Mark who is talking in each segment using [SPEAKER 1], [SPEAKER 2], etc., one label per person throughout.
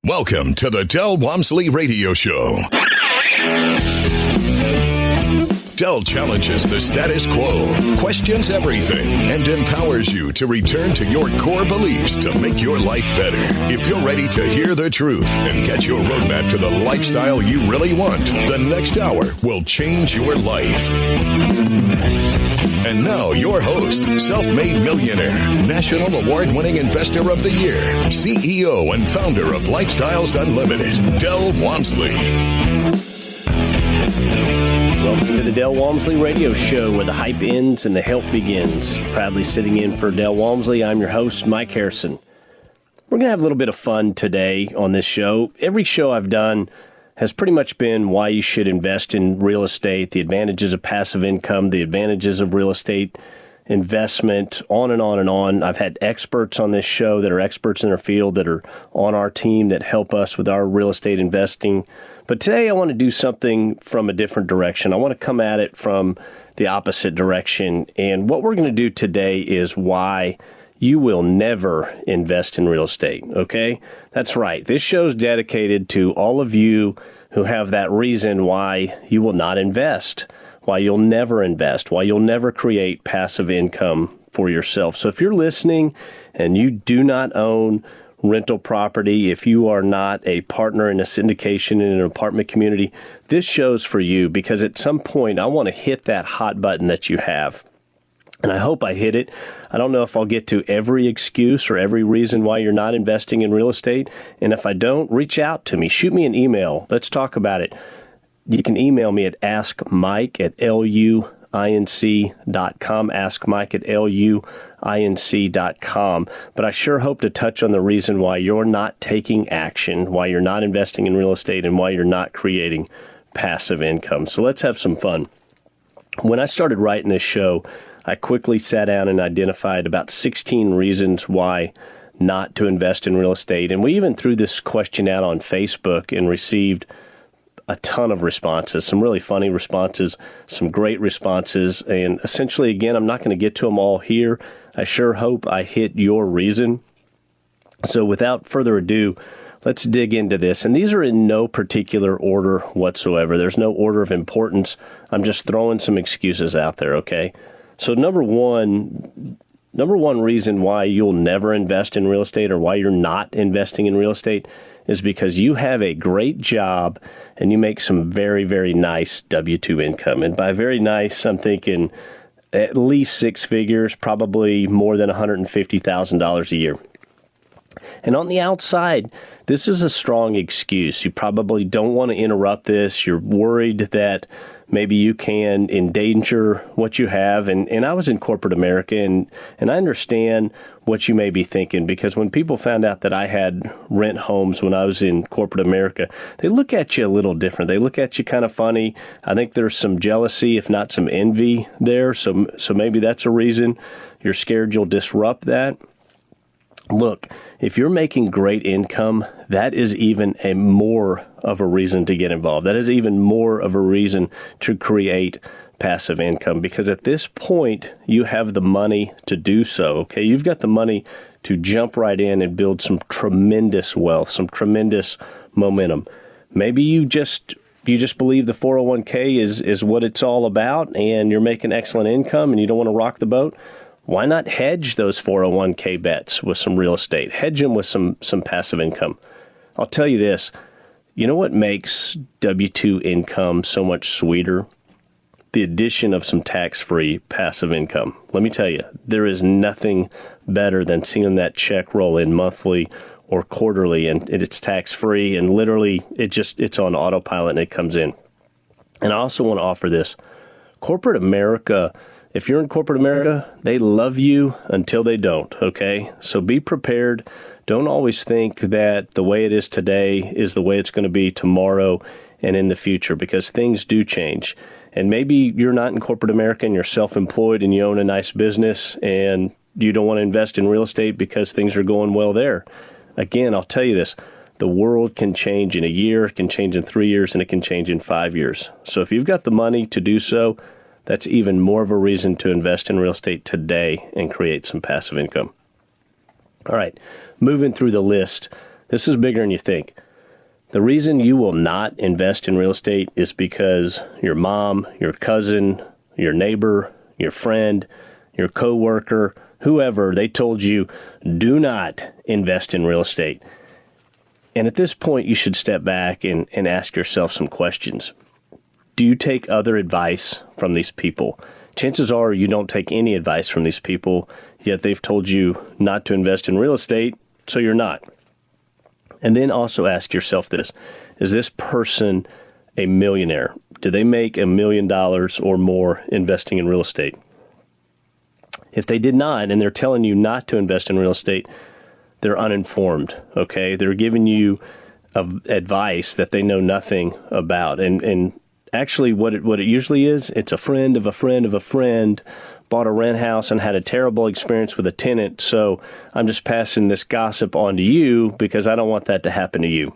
[SPEAKER 1] Welcome to the Del Walmsley Radio Show. Del challenges the status quo, questions everything, and empowers you to return to your core beliefs to make your life better. If you're ready to hear the truth and get your roadmap to the lifestyle you really want, the next hour will change your life. And now, your host, self-made millionaire, national award-winning investor of the year, CEO and founder of Lifestyles Unlimited, Del Walmsley.
[SPEAKER 2] Welcome to the Del Walmsley Radio Show, where the hype ends and the help begins. Proudly sitting in for Del Walmsley, I'm your host, Mike Harrison. We're going to have a little bit of fun today on this show. Every show I've done has pretty much been why you should invest in real estate, the advantages of passive income, the advantages of real estate investment, on and on and on. I've had experts on this show that are experts in their field that are on our team that help us with our real estate investing. But today I want to do something from a different direction. I want to come at it from the opposite direction. And what we're going to do today is why you will never invest in real estate, okay? That's right. This show is dedicated to all of you who have that reason why you will not invest, why you'll never invest, why you'll never create passive income for yourself. So if you're listening and you do not own rental property, if you are not a partner in a syndication in an apartment community, this show's for you, because at some point I want to hit that hot button that you have. And I hope I hit it. I don't know if I'll get to every excuse or every reason why you're not investing in real estate. And if I don't, reach out to me. Shoot me an email. Let's talk about it. You can email me at askmike@luinc.com, askmike@luinc.com. But I sure hope to touch on the reason why you're not taking action, why you're not investing in real estate, and why you're not creating passive income. So let's have some fun. When I started writing this show, I quickly sat down and identified about 16 reasons why not to invest in real estate. And we even threw this question out on Facebook and received a ton of responses, some really funny responses, some great responses. And essentially, again, I'm not going to get to them all here. I sure hope I hit your reason. So without further ado, let's dig into this. And these are in no particular order whatsoever. There's no order of importance. I'm just throwing some excuses out there, okay? So number one reason why you'll never invest in real estate, or why you're not investing in real estate, is because you have a great job and you make some very, very nice W-2 income. And by very nice, I'm thinking at least six figures, probably more than $150,000 a year. And on the outside, this is a strong excuse. You probably don't want to interrupt this. You're worried that maybe you can endanger what you have. And I was in corporate America, and I understand what you may be thinking, because when people found out that I had rent homes when I was in corporate America, they look at you a little different. They look at you kind of funny. I think there's some jealousy, if not some envy there. So maybe that's a reason you're scared you'll disrupt that. Look, if you're making great income, that is even a more of a reason to get involved. That is even more of a reason to create passive income, because at this point, you have the money to do so, okay? You've got the money to jump right in and build some tremendous wealth, some tremendous momentum. Maybe you just believe the 401k is what it's all about, and you're making excellent income and you don't want to rock the boat. Why not hedge those 401k bets with some real estate? Hedge them with some passive income. I'll tell you this. You know what makes W-2 income so much sweeter? The addition of some tax-free passive income. Let me tell you, there is nothing better than seeing that check roll in monthly or quarterly, and it's tax-free, and literally it's on autopilot and it comes in. And I also want to offer this. Corporate America, if you're in corporate America, they love you until they don't, okay? So be prepared. Don't always think that the way it is today is the way it's going to be tomorrow and in the future, because things do change. And maybe you're not in corporate America and you're self-employed and you own a nice business and you don't want to invest in real estate because things are going well there. Again, I'll tell you this. The world can change in a year, it can change in 3 years, and it can change in 5 years. So if you've got the money to do so, that's even more of a reason to invest in real estate today and create some passive income. All right, moving through the list. This is bigger than you think. The reason you will not invest in real estate is because your mom, your cousin, your neighbor, your friend, your coworker, whoever, they told you, do not invest in real estate. And at this point, you should step back and ask yourself some questions. Do you take other advice from these people? Chances are you don't take any advice from these people, yet they've told you not to invest in real estate, so you're not. And then also ask yourself this: is this person a millionaire? Do they make $1 million or more investing in real estate? If they did not, and they're telling you not to invest in real estate, they're uninformed, okay? They're giving you advice that they know nothing about. And actually what it usually is, it's a friend of a friend of a friend bought a rent house and had a terrible experience with a tenant, so I'm just passing this gossip on to you because I don't want that to happen to you.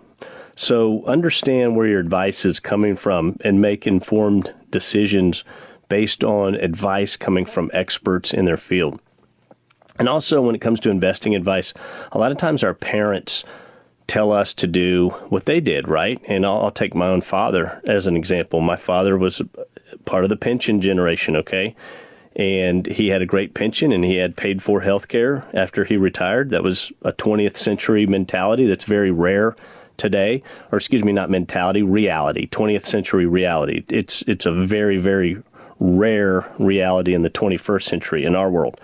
[SPEAKER 2] So understand where your advice is coming from and make informed decisions based on advice coming from experts in their field. And also when it comes to investing advice, a lot of times our parents tell us to do what they did, right? And I'll take my own father as an example. My father was part of the pension generation, okay? And he had a great pension and he had paid for health care after he retired. That was a 20th century mentality that's very rare today. Or excuse me, not mentality, reality, 20th century reality. It's a very, very rare reality in the 21st century in our world.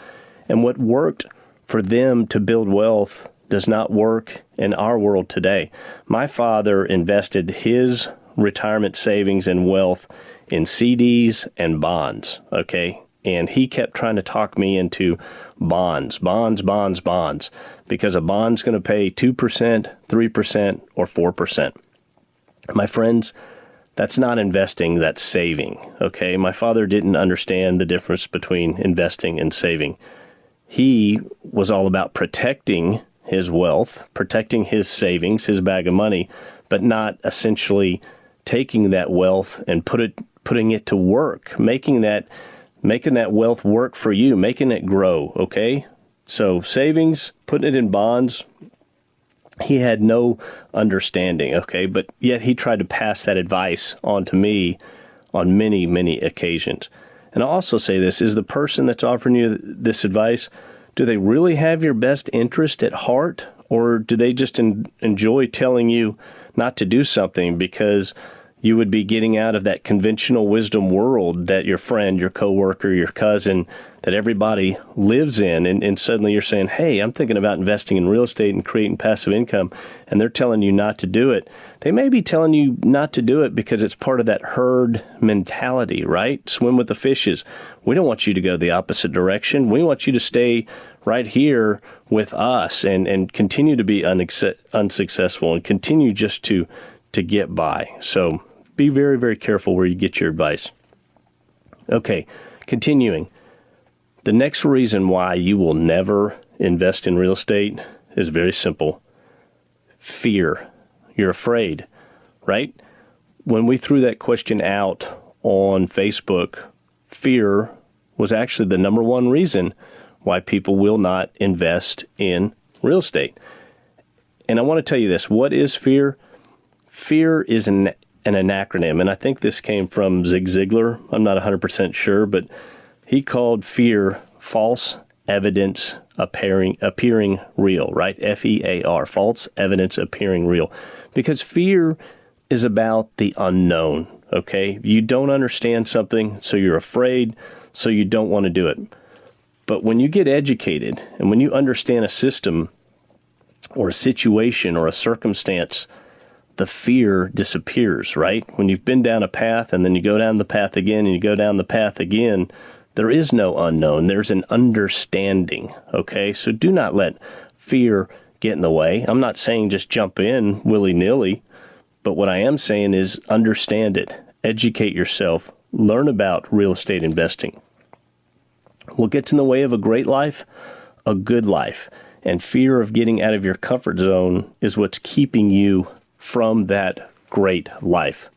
[SPEAKER 2] And what worked for them to build wealth does not work in our world today. My father invested his retirement savings and wealth in CDs and bonds, okay? And he kept trying to talk me into bonds, because a bond's going to pay 2%, 3%, or 4%. My friends, that's not investing, that's saving, okay? My father didn't understand the difference between investing and saving. He was all about protecting his wealth, protecting his savings, his bag of money, but not essentially taking that wealth and putting it to work, making that wealth work for you, making it grow, okay? So savings, putting it in bonds, he had no understanding, okay? But yet he tried to pass that advice on to me on many, many occasions. And I'll also say this, is the person that's offering you this advice, do they really have your best interest at heart, or do they just enjoy telling you not to do something because you would be getting out of that conventional wisdom world that your friend, your coworker, your cousin, that everybody lives in, and suddenly you're saying, hey, I'm thinking about investing in real estate and creating passive income, and they're telling you not to do it. They may be telling you not to do it because it's part of that herd mentality, right? Swim with the fishes. We don't want you to go the opposite direction. We want you to stay right here with us and continue to be unsuccessful and continue just to get by. So be very, very careful where you get your advice. Okay, continuing. The next reason why you will never invest in real estate is very simple. Fear. You're afraid, right? When we threw that question out on Facebook, fear was actually the number one reason why people will not invest in real estate. And I want to tell you this. What is fear? Fear is an acronym, and I think this came from Zig Ziglar. I'm not 100% sure, but he called fear false evidence appearing real, right? F-E-A-R, false evidence appearing real. Because fear is about the unknown, okay? You don't understand something, so you're afraid, so you don't want to do it. But when you get educated, and when you understand a system or a situation or a circumstance, the fear disappears, right? When you've been down a path and then you go down the path again and you go down the path again, there is no unknown. There's an understanding, okay? So do not let fear get in the way. I'm not saying just jump in willy-nilly, but what I am saying is understand it, educate yourself, learn about real estate investing. What gets in the way of a great life? A good life. And fear of getting out of your comfort zone is what's keeping you from that great life.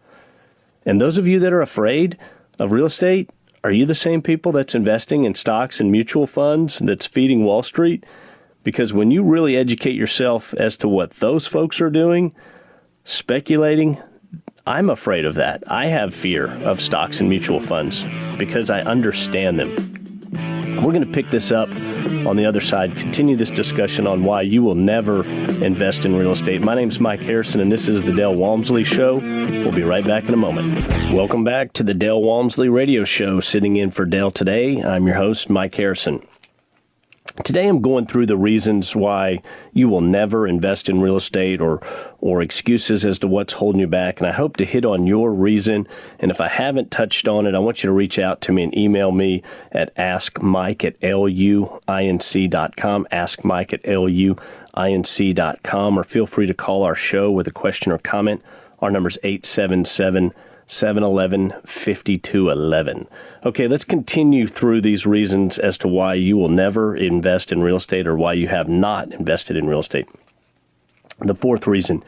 [SPEAKER 2] And those of you that are afraid of real estate, are you the same people that's investing in stocks and mutual funds that's feeding Wall Street? Because when you really educate yourself as to what those folks are doing, speculating, I'm afraid of that. I have fear of stocks and mutual funds because I understand them. We're going to pick this up on the other side, continue this discussion on why you will never invest in real estate. My name is Mike Harrison, and this is the Dale Walmsley Show. We'll be right back in a moment. Welcome back to the Dale Walmsley Radio Show. Sitting in for Dale today, I'm your host, Mike Harrison. Today I'm going through the reasons why you will never invest in real estate or excuses as to what's holding you back. And I hope to hit on your reason. And if I haven't touched on it, I want you to reach out to me and email me at askmike@luinc.com, askmike@luinc.com, or feel free to call our show with a question or comment. Our number is 877-711-5211. Okay, let's continue through these reasons as to why you will never invest in real estate or why you have not invested in real estate. The fourth reason,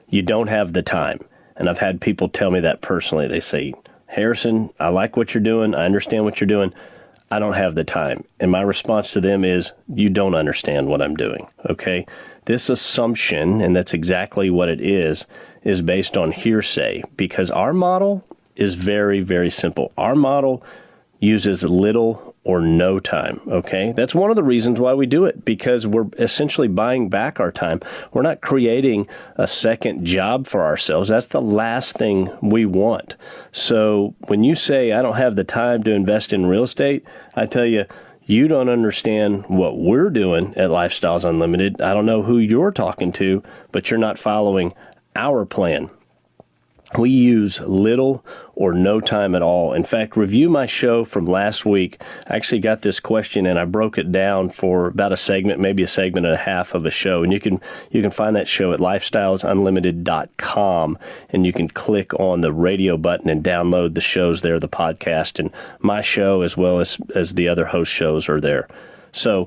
[SPEAKER 2] you don't have the time. And I've had people tell me that personally. They say, Harrison, I like what you're doing. I understand what you're doing. I don't have the time. And my response to them is, you don't understand what I'm doing. Okay? This assumption, and that's exactly what it is based on hearsay, because our model is very, very simple. Our model uses little or no time, okay? That's one of the reasons why we do it, because we're essentially buying back our time. We're not creating a second job for ourselves. That's the last thing we want. So when you say, I don't have the time to invest in real estate, I tell you, you don't understand what we're doing at Lifestyles Unlimited. I don't know who you're talking to, but you're not following our plan. We use little or no time at all. In fact, review my show from last week. I actually got this question and I broke it down for about a segment, maybe a segment and a half of a show. And you can find that show at lifestylesunlimited.com, and you can click on the radio button and download the shows there, the podcast, and my show as well as the other host shows are there. So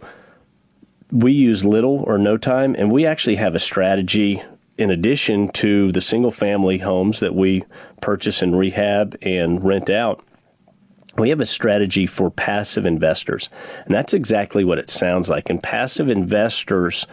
[SPEAKER 2] we use little or no time, and we actually have a strategy in addition to the single-family homes that we purchase and rehab and rent out. We have a strategy for passive investors, and that's exactly what it sounds like. And passive investors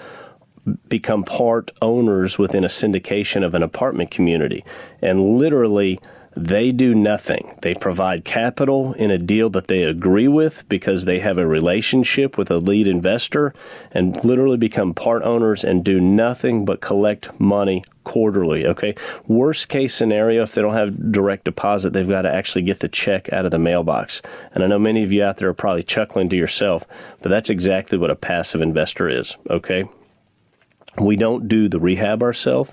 [SPEAKER 2] become part owners within a syndication of an apartment community, and literally they do nothing. They provide capital in a deal that they agree with because they have a relationship with a lead investor, and literally become part owners and do nothing but collect money quarterly, okay? Worst case scenario, if they don't have direct deposit, they've got to actually get the check out of the mailbox. And I know many of you out there are probably chuckling to yourself, but that's exactly what a passive investor is, okay? We don't do the rehab ourselves.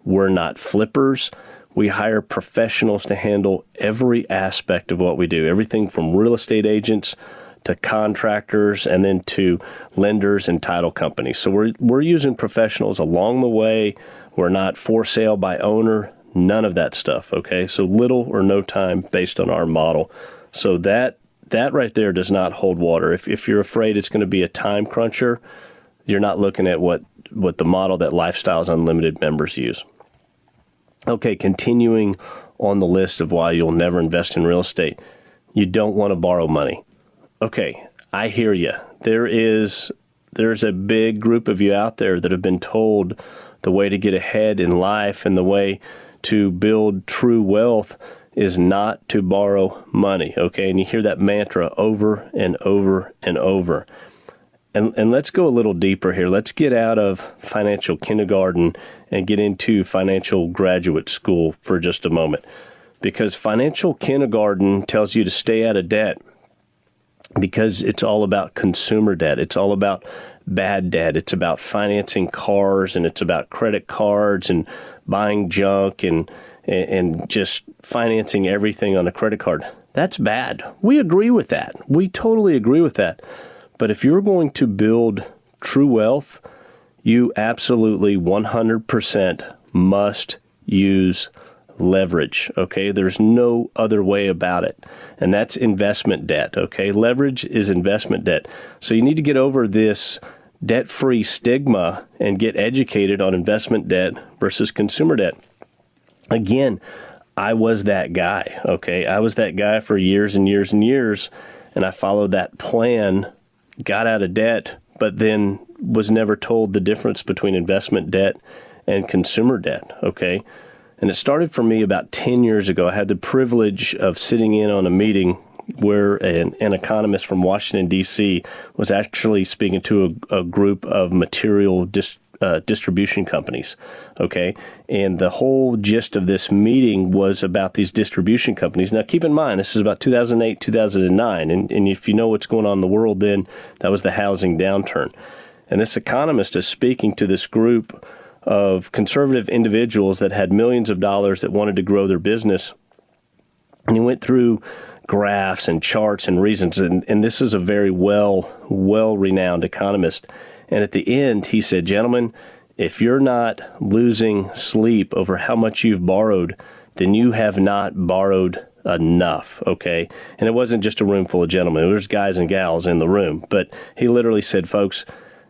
[SPEAKER 2] We're not flippers. We hire professionals to handle every aspect of what we do, everything from real estate agents to contractors and then to lenders and title companies. So we're using professionals along the way. We're not for sale by owner, none of that stuff, okay? So little or no time based on our model. So that right there does not hold water. If you're afraid it's going to be a time cruncher, you're not looking at what the model that Lifestyles Unlimited members use. Okay, continuing on the list of why you'll never invest in real estate. You don't want to borrow money. Okay, I hear you. There's a big group of you out there that have been told the way to get ahead in life and the way to build true wealth is not to borrow money, okay? And you hear that mantra over and over and over. And let's go a little deeper here. Let's get out of financial kindergarten and get into financial graduate school for just a moment. Because financial kindergarten tells you to stay out of debt because it's all about consumer debt. It's all about bad debt. It's about financing cars, and it's about credit cards and buying junk and just financing everything on a credit card. That's bad. We agree with that. We totally agree with that. But if you're going to build true wealth, you absolutely 100% must use leverage, okay? There's no other way about it. And that's investment debt, okay? Leverage is investment debt. So you need to get over this debt-free stigma and get educated on investment debt versus consumer debt. Again, I was that guy, okay? I was that guy for years and years and years, and I followed that plan, got out of debt, but then was never told the difference between investment debt and consumer debt, okay? And it started for me about 10 years ago. I had the privilege of sitting in on a meeting where an economist from Washington, D.C. was actually speaking to a group of material distribution companies, okay? And the whole gist of this meeting was about these distribution companies. Now, keep in mind, this is about 2008, 2009, and if you know what's going on in the world then, that was the housing downturn. And this economist is speaking to this group of conservative individuals that had millions of dollars that wanted to grow their business. And he went through graphs and charts and reasons, and this is a very well-renowned economist. And at the end, he said, gentlemen, if you're not losing sleep over how much you've borrowed, then you have not borrowed enough, okay? And it wasn't just a room full of gentlemen. There was guys and gals in the room. But he literally said, folks,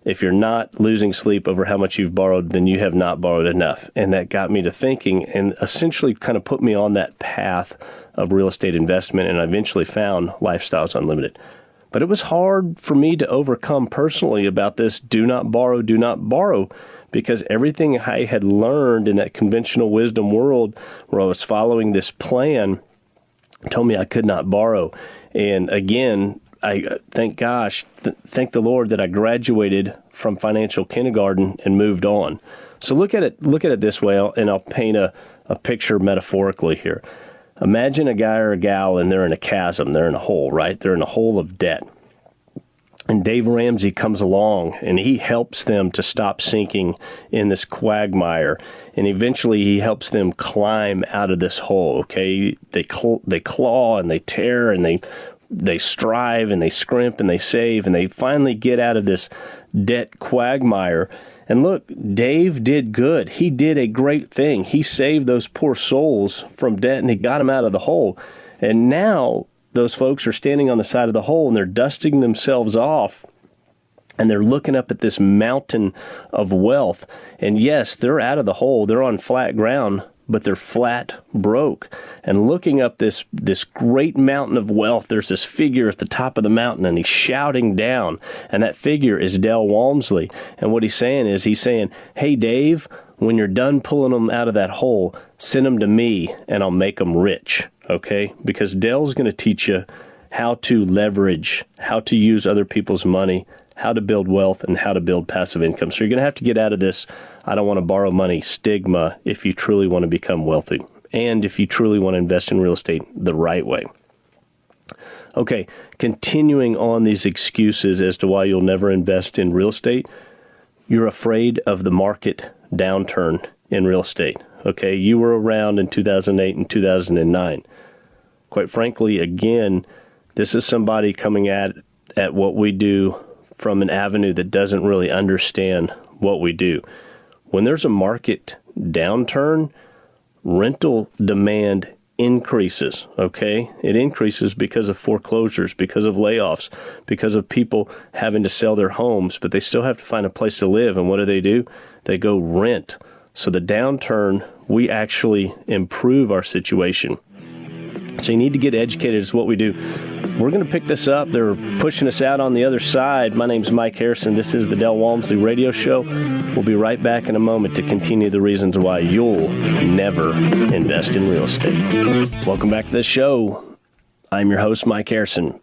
[SPEAKER 2] if you're not losing sleep over how much you've borrowed, then you have not borrowed enough. And that got me to thinking and essentially kind of put me on that path of real estate investment, and I eventually found Lifestyles Unlimited. But it was hard for me to overcome personally about this do not borrow, because everything I had learned in that conventional wisdom world where I was following this plan told me I could not borrow. And again, I thank the Lord that I graduated from financial kindergarten and moved on. So look at it this way, and I'll paint a picture metaphorically here. Imagine a guy or a gal, and they're in a chasm. They're in a hole, right? They're in a hole of debt. And Dave Ramsey comes along, and he helps them to stop sinking in this quagmire. And eventually, he helps them climb out of this hole, okay? They claw, and they tear, and they strive, and they scrimp, and they save, and they finally get out of this debt quagmire. And look, Dave did good. He did a great thing. He saved those poor souls from debt, and he got them out of the hole. And now those folks are standing on the side of the hole, and they're dusting themselves off, and they're looking up at this mountain of wealth. And yes, they're out of the hole. They're on flat ground, but they're flat broke. And looking up this great mountain of wealth, there's this figure at the top of the mountain, and he's shouting down. And that figure is Del Walmsley. And what he's saying is, hey, Dave, when you're done pulling them out of that hole, send them to me, and I'll make them rich, okay? Because Del's going to teach you how to leverage, how to use other people's money, how to build wealth, and how to build passive income. So you're going to have to get out of this I don't want to borrow money stigma if you truly want to become wealthy, and if you truly want to invest in real estate the right way. Okay, continuing on these excuses as to why you'll never invest in real estate, you're afraid of the market downturn in real estate. Okay, you were around in 2008 and 2009. Quite frankly, again, this is somebody coming at what we do from an avenue that doesn't really understand what we do. When there's a market downturn, rental demand increases, okay? It increases because of foreclosures, because of layoffs, because of people having to sell their homes, but they still have to find a place to live. And what do? They go rent. So the downturn, we actually improve our situation. So you need to get educated is what we do. We're going to pick this up. They're pushing us out on the other side. My name's Mike Harrison. This is the Del Walmsley Radio Show. We'll be right back in a moment to continue the reasons why you'll never invest in real estate. Welcome back to the show. I'm your host, Mike Harrison.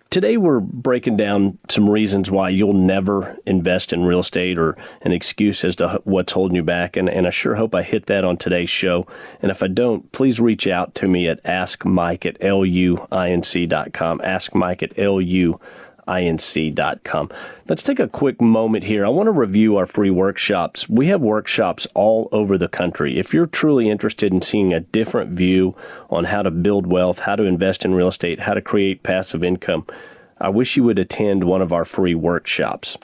[SPEAKER 2] Today we're breaking down some reasons why you'll never invest in real estate, or an excuse as to what's holding you back. And I sure hope I hit that on today's show. And if I don't, please reach out to me at askmike@luinc.com. askmike@luinc.com. Let's take a quick moment here. I want to review our free workshops. We have workshops all over the country. If you're truly interested in seeing a different view on how to build wealth, how to invest in real estate, how to create passive income, I wish you would attend one of our free workshops.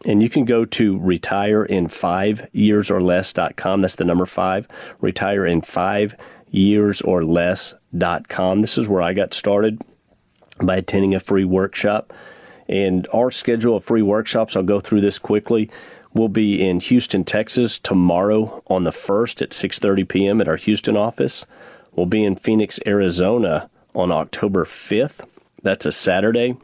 [SPEAKER 2] And you can go to retireinfiveyearsorless.com. That's the number 5, retireinfiveyearsorless.com. This is where I got started, by attending a free workshop. And our schedule of free workshops, I'll go through this quickly. We'll be in Houston, Texas tomorrow on the 1st at 6:30 p.m. at our Houston office. We'll be in Phoenix, Arizona on October 5th. That's a Saturday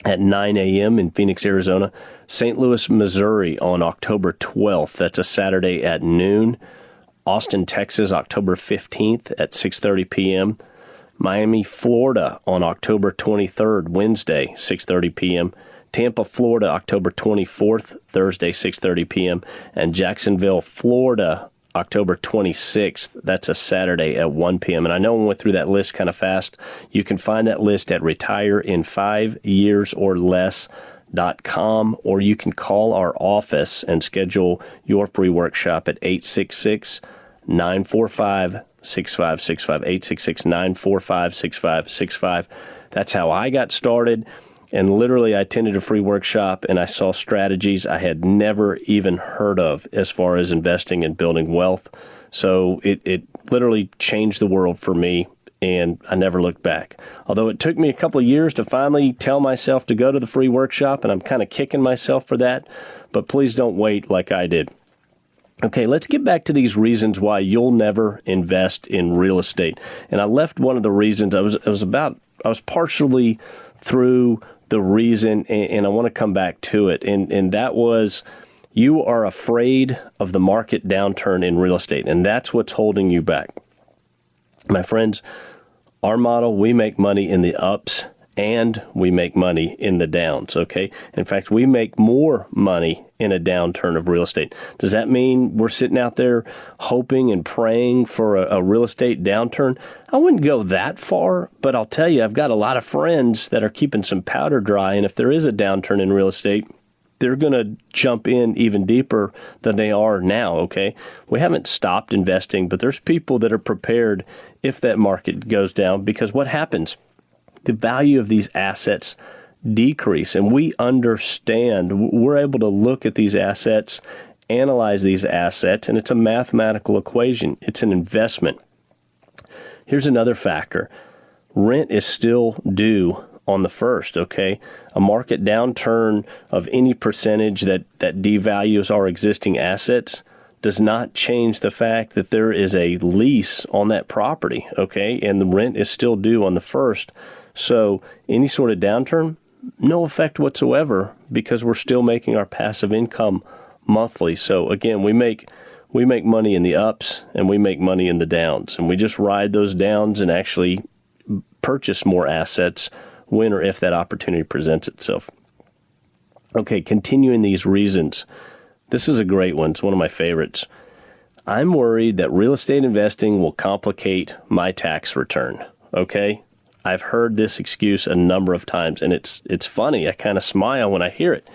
[SPEAKER 2] at 9 a.m. in Phoenix, Arizona. St. Louis, Missouri on October 12th. That's a Saturday at noon. Austin, Texas, October 15th at 6:30 p.m. Miami, Florida on October 23rd, Wednesday, 6:30 p.m. Tampa, Florida, October 24th, Thursday, 6:30 p.m. And Jacksonville, Florida, October 26th. That's a Saturday at 1 p.m. And I know I went through that list kind of fast. You can find that list at retireinfiveyearsorless.com, or you can call our office and schedule your free workshop at 866-945-6565, 866-945-6565. That's how I got started. And literally, I attended a free workshop and I saw strategies I had never even heard of as far as investing and building wealth. So it literally changed the world for me, and I never looked back. Although it took me a couple of years to finally tell myself to go to the free workshop, and I'm kind of kicking myself for that. But please don't wait like I did. Okay, let's get back to these reasons why you'll never invest in real estate. And I left one of the reasons, I was partially through the reason, and I want to come back to it. And that was, you are afraid of the market downturn in real estate, and that's what's holding you back. My friends, our model, we make money in the ups and we make money in the downs, okay? In fact, we make more money in a downturn of real estate. Does that mean we're sitting out there hoping and praying for a real estate downturn? I wouldn't go that far, but I'll tell you, I've got a lot of friends that are keeping some powder dry, and if there is a downturn in real estate, they're going to jump in even deeper than they are now, okay? We haven't stopped investing, but there's people that are prepared if that market goes down, because what happens? The value of these assets decrease, and we understand, we're able to look at these assets, analyze these assets, and it's a mathematical equation. It's an investment. Here's another factor. Rent is still due on the first, okay? A market downturn of any percentage that devalues our existing assets does not change the fact that there is a lease on that property, okay? And the rent is still due on the first. So any sort of downturn, no effect whatsoever, because we're still making our passive income monthly. So again, we make money in the ups and we make money in the downs, and we just ride those downs and actually purchase more assets when or if that opportunity presents itself. Okay, continuing these reasons. This is a great one. It's one of my favorites. I'm worried that real estate investing will complicate my tax return. Okay? I've heard this excuse a number of times, and it's funny. I kind of smile when I hear it,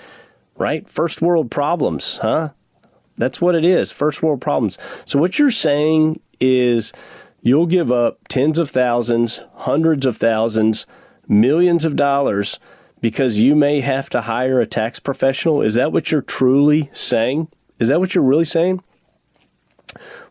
[SPEAKER 2] right? First world problems, huh? That's what it is, first world problems. So what you're saying is you'll give up tens of thousands, hundreds of thousands, millions of dollars because you may have to hire a tax professional? Is that what you're truly saying? Is that what you're really saying?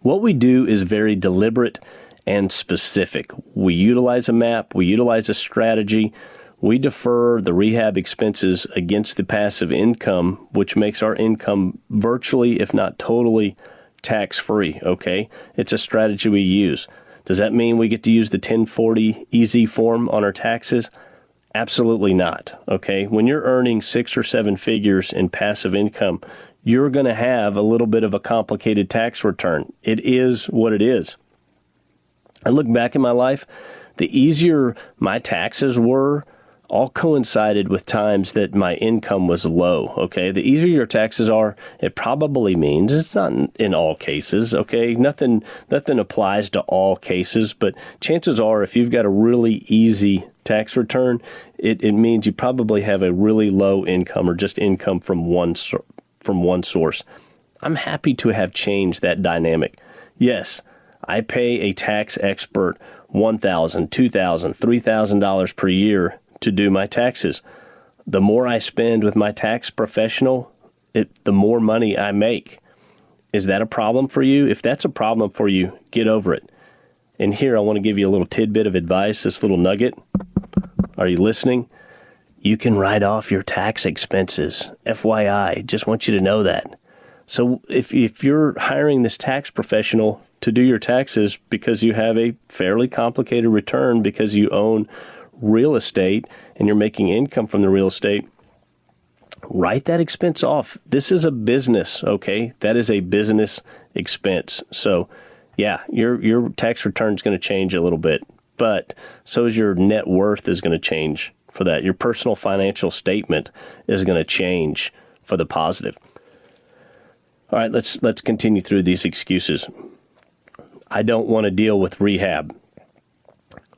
[SPEAKER 2] What we do is very deliberate and specific. We utilize a map, we utilize a strategy, we defer the rehab expenses against the passive income, which makes our income virtually, if not totally, tax-free, okay? It's a strategy we use. Does that mean we get to use the 1040 easy form on our taxes? Absolutely not, okay? When you're earning 6 or 7 figures in passive income, you're going to have a little bit of a complicated tax return. It is what it is. I look back in my life, the easier my taxes were, all coincided with times that my income was low, okay? The easier your taxes are, it probably means, it's not in all cases, okay? Nothing applies to all cases, but chances are if you've got a really easy tax return, it means you probably have a really low income or just income from one source. I'm happy to have changed that dynamic. Yes, I pay a tax expert $1,000, $2,000, $3,000 per year to do my taxes. The more I spend with my tax professional, the more money I make. Is that a problem for you? If that's a problem for you, get over it. And here I want to give you a little tidbit of advice, this little nugget. Are you listening? You can write off your tax expenses. FYI, just want you to know that. So if you're hiring this tax professional to do your taxes because you have a fairly complicated return because you own real estate and you're making income from the real estate, write that expense off. This is a business, okay? That is a business expense. So, yeah, your tax return is going to change a little bit, but so is your net worth is going to change for that. Your personal financial statement is going to change for the positive. All right, let's continue through these excuses. I don't want to deal with rehab.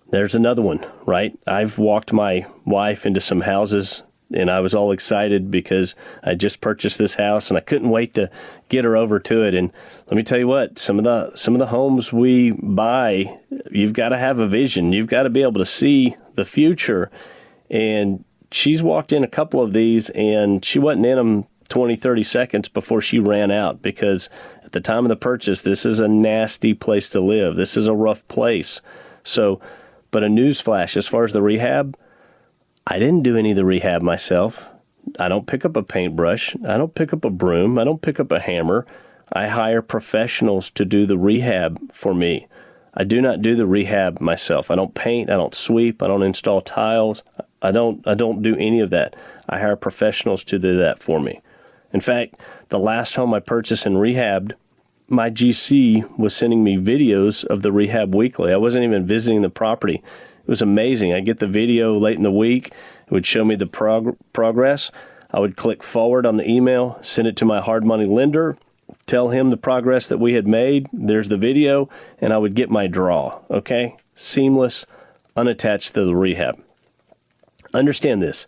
[SPEAKER 2] There's another one, right? I've walked my wife into some houses and I was all excited because I just purchased this house and I couldn't wait to get her over to it. And let me tell you what, some of the homes we buy, you've got to have a vision. You've got to be able to see the future. And she's walked in a couple of these and she wasn't in them 20, 30 seconds before she ran out, because at the time of the purchase, this is a nasty place to live. This is a rough place. So, but a newsflash, as far as the rehab, I didn't do any of the rehab myself. I don't pick up a paintbrush. I don't pick up a broom. I don't pick up a hammer. I hire professionals to do the rehab for me. I do not do the rehab myself. I don't paint. I don't sweep. I don't install tiles. I don't do any of that. I hire professionals to do that for me. In fact, the last home I purchased and rehabbed, my GC was sending me videos of the rehab weekly. I wasn't even visiting the property. It was amazing. I get the video late in the week. It would show me the progress. I would click forward on the email, send it to my hard money lender, tell him the progress that we had made. There's the video, and I would get my draw. Okay? Seamless, unattached to the rehab. Understand this.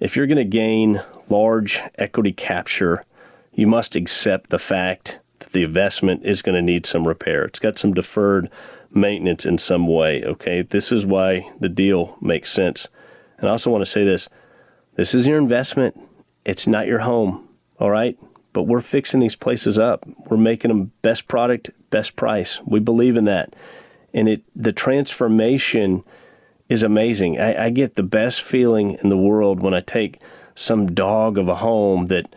[SPEAKER 2] If you're going to gain large equity capture, you must accept the fact that the investment is going to need some repair. It's got some deferred maintenance in some way, okay? This is why the deal makes sense. And I also want to say this. This is your investment. It's not your home, all right? But we're fixing these places up. We're making them best product, best price. We believe in that. And the transformation is amazing. I get the best feeling in the world when I take some dog of a home that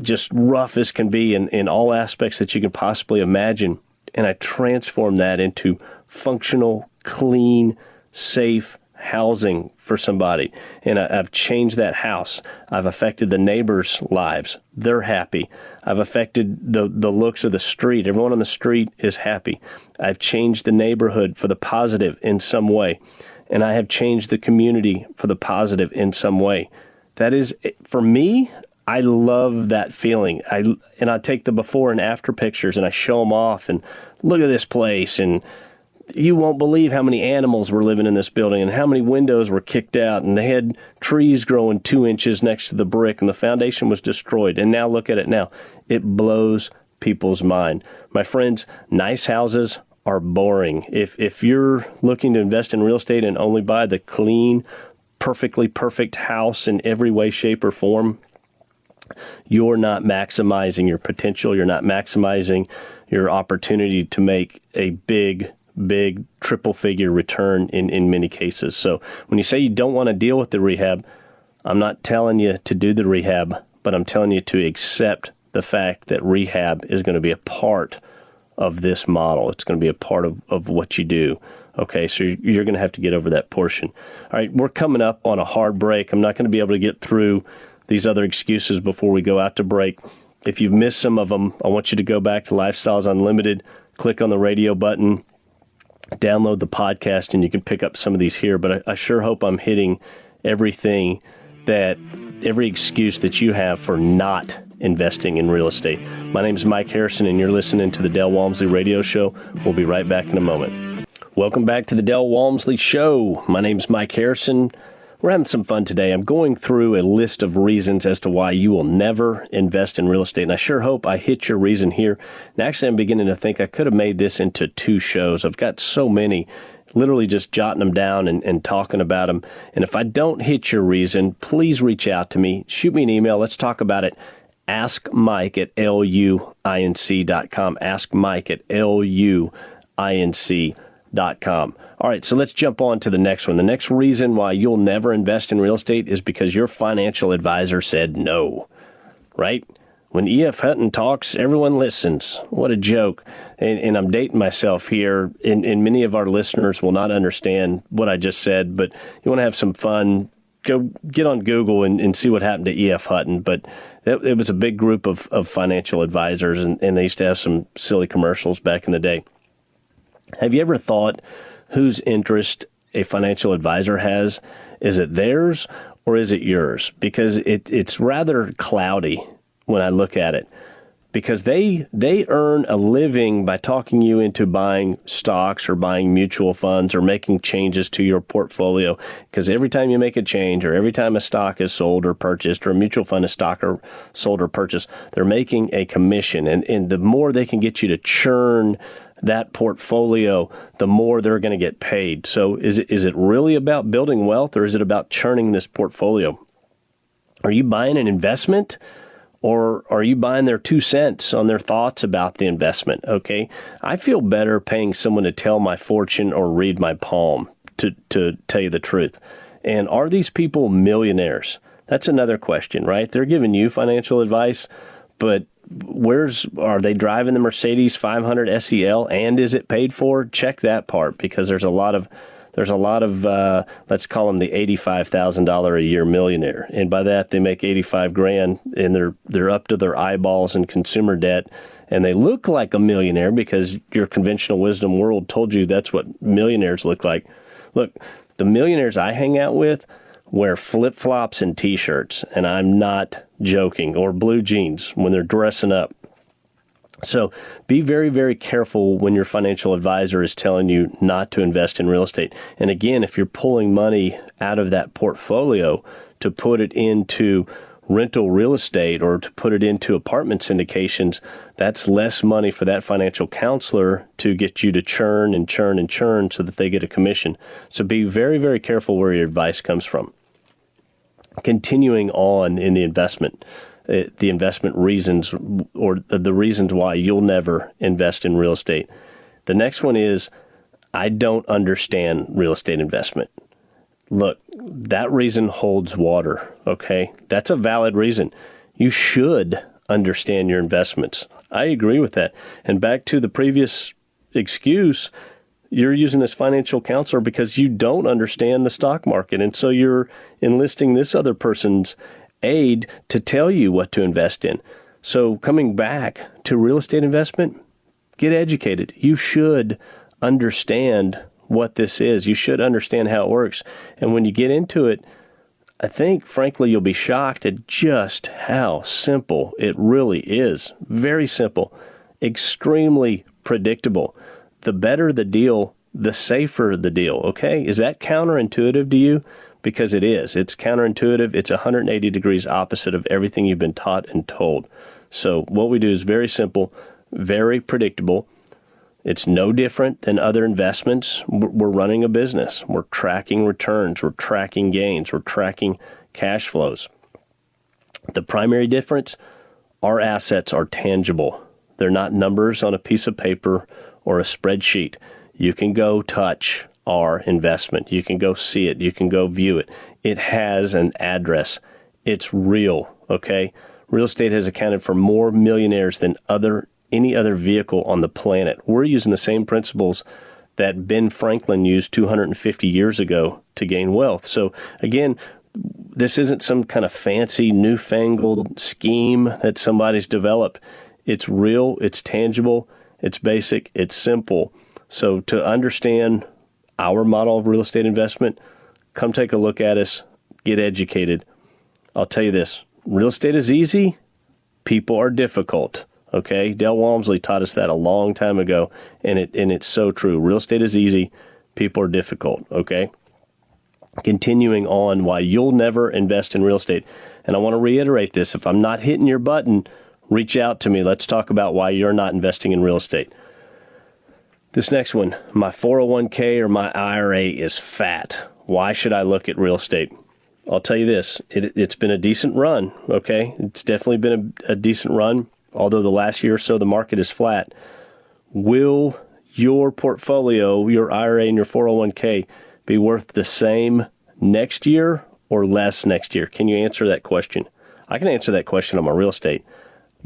[SPEAKER 2] just rough as can be in all aspects that you can possibly imagine, and I transform that into functional, clean, safe housing for somebody. And I've changed that house. I've affected the neighbors' lives. They're happy. I've affected the looks of the street. Everyone on the street is happy. I've changed the neighborhood for the positive in some way. And I have changed the community for the positive in some way. That is, for me, I love that feeling. I take the before and after pictures and I show them off and look at this place, and you won't believe how many animals were living in this building and how many windows were kicked out, and they had trees growing 2 inches next to the brick and the foundation was destroyed. And now look at it now. It blows people's mind. My friends, nice houses are boring. If you're looking to invest in real estate and only buy the clean, perfectly perfect house in every way, shape, or form, you're not maximizing your potential. You're not maximizing your opportunity to make a big triple-figure return in many cases. So when you say you don't want to deal with the rehab, I'm not telling you to do the rehab, but I'm telling you to accept the fact that rehab is going to be a part of this model. It's going to be a part of what you do. Okay, so you're going to have to get over that portion. All right, we're coming up on a hard break. I'm not going to be able to get through these other excuses before we go out to break. If you've missed some of them, I want you to go back to Lifestyles Unlimited, click on the radio button, download the podcast, and you can pick up some of these here. But I sure hope I'm hitting every excuse that you have for not investing in real estate. My name is Mike Harrison, and you're listening to the Del Walmsley Radio Show. We'll be right back in a moment. Welcome back to the Del Walmsley Show. My name is Mike Harrison. We're having some fun today. I'm going through a list of reasons as to why you will never invest in real estate, and I sure hope I hit your reason here. And actually, I'm beginning to think I could have made this into 2 shows. I've got so many, literally just jotting them down and talking about them. And if I don't hit your reason, please reach out to me. Shoot me an email. Let's talk about it. Ask Mike at luinc.com. Ask Mike at luinc.com. All right, so let's jump on to the next one. The next reason why you'll never invest in real estate is because your financial advisor said no, right? when E.F. Hutton talks, everyone listens. What a joke. And I'm dating myself here, and many of our listeners will not understand what I just said, but you want to have some fun, go get on Google and see what happened to E.F. Hutton. But it was a big group of financial advisors, and they used to have some silly commercials back in the day. Have you ever thought whose interest a financial advisor has? Is it theirs or is it yours? Because it's rather cloudy when I look at it, because they earn a living by talking you into buying stocks or buying mutual funds or making changes to your portfolio. Because every time you make a change, or every time a stock is sold or purchased, or a mutual fund is stock or sold or purchased, they're making a commission. And the more they can get you to churn that portfolio, the more they're going to get paid. So is it really about building wealth, or is it about churning this portfolio? Are you buying an investment, or are you buying their 2 cents on their thoughts about the investment? Okay, I feel better paying someone to tell my fortune or read my palm, to tell you the truth. And are these people millionaires? That's another question, right? They're giving you financial advice, but are they driving the Mercedes 500 SEL, and is it paid for? Check that part, because there's a lot of let's call them the $85,000 a year millionaire, and by that they make 85 grand, and they're up to their eyeballs in consumer debt, and they look like a millionaire because your conventional wisdom world told you that's what millionaires look like. Look, the millionaires I hang out with wear flip-flops and T-shirts, and I'm not joking, or blue jeans when they're dressing up. So be very, very careful when your financial advisor is telling you not to invest in real estate. And again, if you're pulling money out of that portfolio to put it into rental real estate or to put it into apartment syndications, that's less money for that financial counselor to get you to churn and churn and churn so that they get a commission. So be very, very careful where your advice comes from. Continuing on in the investment reasons, or the reasons why you'll never invest in real estate. The next one is, I don't understand real estate investment. Look, that reason holds water, okay? That's a valid reason. You should understand your investments. I agree with that. And back to the previous excuse, you're using this financial counselor because you don't understand the stock market. And so you're enlisting this other person's aid to tell you what to invest in. So coming back to real estate investment, get educated. You should understand what this is. You should understand how it works. And when you get into it, I think, frankly, you'll be shocked at just how simple it really is. Very simple, extremely predictable. The better the deal, the safer the deal, okay? Is that counterintuitive to you? Because it is. It's counterintuitive. It's 180 degrees opposite of everything you've been taught and told. So what we do is very simple, very predictable. It's no different than other investments. We're running a business. We're tracking returns. We're tracking gains. We're tracking cash flows. The primary difference, our assets are tangible. They're not numbers on a piece of paper or a spreadsheet. You can go touch our investment. You can go see it. You can go view it. It has an address. It's real, okay? Real estate has accounted for more millionaires than any other vehicle on the planet. We're using the same principles that Ben Franklin used 250 years ago to gain wealth. So again, this isn't some kind of fancy, newfangled scheme that somebody's developed. It's real, it's tangible, it's basic, it's simple. So to understand our model of real estate investment, come take a look at us, get educated. I'll tell you this, real estate is easy, people are difficult. Okay, Del Walmsley taught us that a long time ago, and it's so true. Real estate is easy, people are difficult, okay? Continuing on why you'll never invest in real estate. And I want to reiterate this. If I'm not hitting your button, reach out to me. Let's talk about why you're not investing in real estate. This next one, my 401k or my IRA is fat. Why should I look at real estate? I'll tell you this, it's been a decent run, okay? It's definitely been a decent run. Although the last year or so the market is flat. Will your portfolio, your IRA and your 401k, be worth the same next year or less next year? Can you answer that question? I can answer that question on my real estate.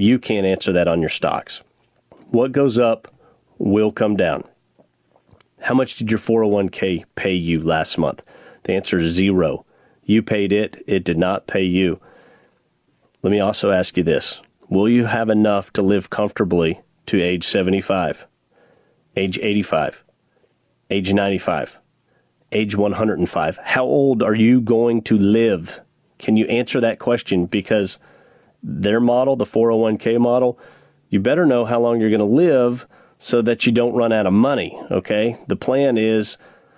[SPEAKER 2] You can't answer that on your stocks. What goes up will come down. How much did your 401k pay you last month? The answer is 0. You paid it. It did not pay you. Let me also ask you this. Will you have enough to live comfortably to age 75, age 85, age 95, age 105? How old are you going to live? Can you answer that question? Because their model, the 401k model, you better know how long you're going to live so that you don't run out of money, okay? The plan is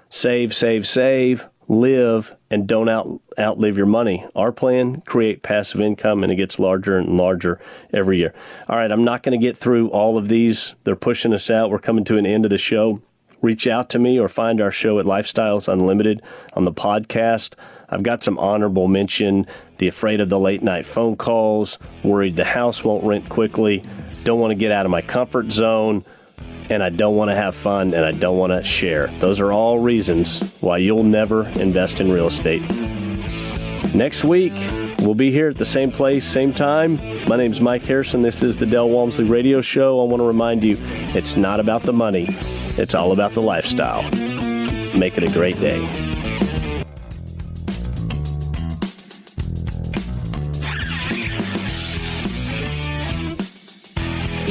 [SPEAKER 2] save, save, save, live, and don't outlive your money. Our plan, create passive income, and it gets larger and larger every year. All right, I'm not going to get through all of these. They're pushing us out. We're coming to an end of the show. Reach out to me or find our show at Lifestyles Unlimited on the podcast. I've got some honorable mention, the afraid of the late night phone calls, worried the house won't rent quickly, don't want to get out of my comfort zone, and I don't want to have fun, and I don't want to share. Those are all reasons why you'll never invest in real estate. Next week, we'll be here at the same place, same time. My name's Mike Harrison. This is the Del Walmsley Radio Show. I want to remind you, it's not about the money. It's all about the lifestyle. Make it a great day.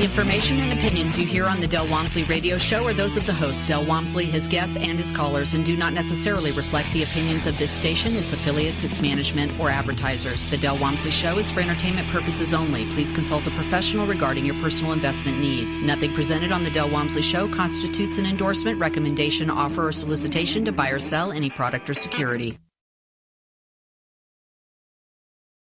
[SPEAKER 3] The information and opinions you hear on the Del Walmsley Radio Show are those of the host, Del Walmsley, his guests, and his callers, and do not necessarily reflect the opinions of this station, its affiliates, its management, or advertisers. The Del Walmsley Show is for entertainment purposes only. Please consult a professional regarding your personal investment needs. Nothing presented on the Del Walmsley Show constitutes an endorsement, recommendation, offer, or solicitation to buy or sell any product or security.